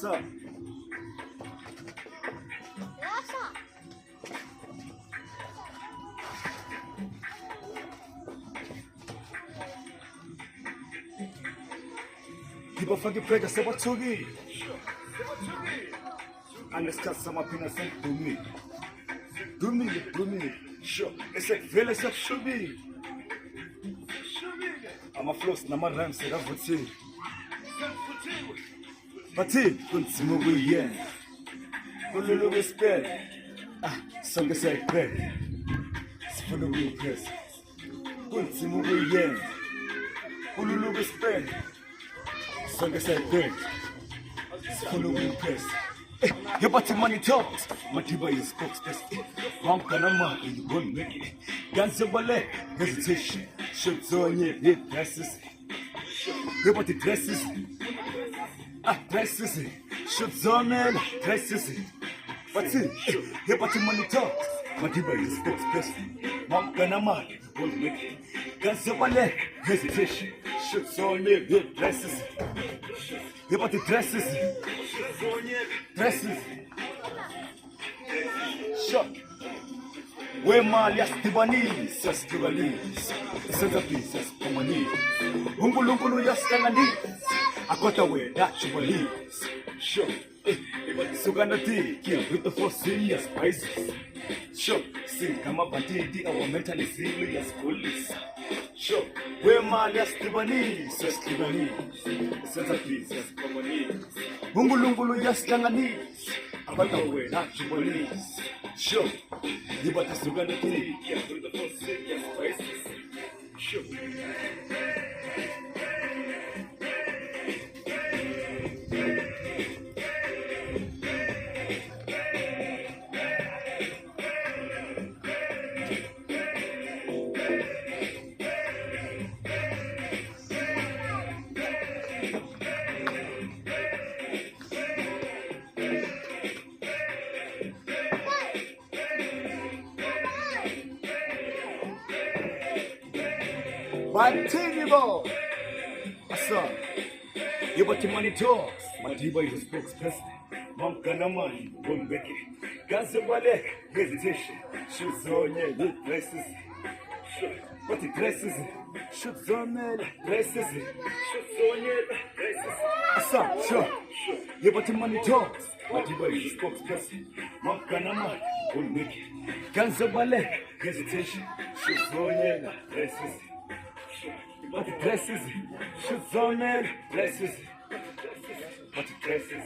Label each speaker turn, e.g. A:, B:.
A: What's up? People fucking pressure, say what to me. And let's cut some up in a sense to me. Do me. Sure. It's like very stuff should be. I'm a floss, number rhyme, say that what's it. But it, don't move again. Ulu respect. So they say, pay. It's for the real press. Don't move again. Ulu respect. So they say, pay. It's for the real press. Your body money talks, Matiba is spokesperson. One Panama, you won't make it. Guns of ballet, hesitation. Shoots on your head dresses. Your body dresses. Dresses. Shoots on men, dresses. What's it? Your body money talks, Matiba is spokesperson. One Panama, you won't make it. Guns of ballet, hesitation. Shoots on your head dresses. Your body dresses. Dresses. Shot. Where Malias Tibani, says Tibanis, says a piece, says Pomani. Umbulungulu Yastanani. I got away, that you believe. Sure. Suganati, kill with the 4 serious spices. Sure. See, come up and take our mentally serious police. Sure. Where Malias Tibani, says Tibani, says a piece, says Pomani. Umbulungulu Yastanani. I got away, that you believe. Sure. You better Suganati, kill with the 4 serious spices. Sure. Matiba! What's up? You got your money talks. Matiba is a spokesperson. Mom Kanaman, won't make it. Gazabale, hesitation. Shoots on your good dresses. What the dresses? Shoots on your dresses. Shoots on your dresses. What's up? Sure. You got your money talks. Matiba is a spokesperson. Mom Kanaman, won't make it. Gazabale, hesitation. Shoots on your dresses. But the dresses, shoots on it, dresses. But the dresses.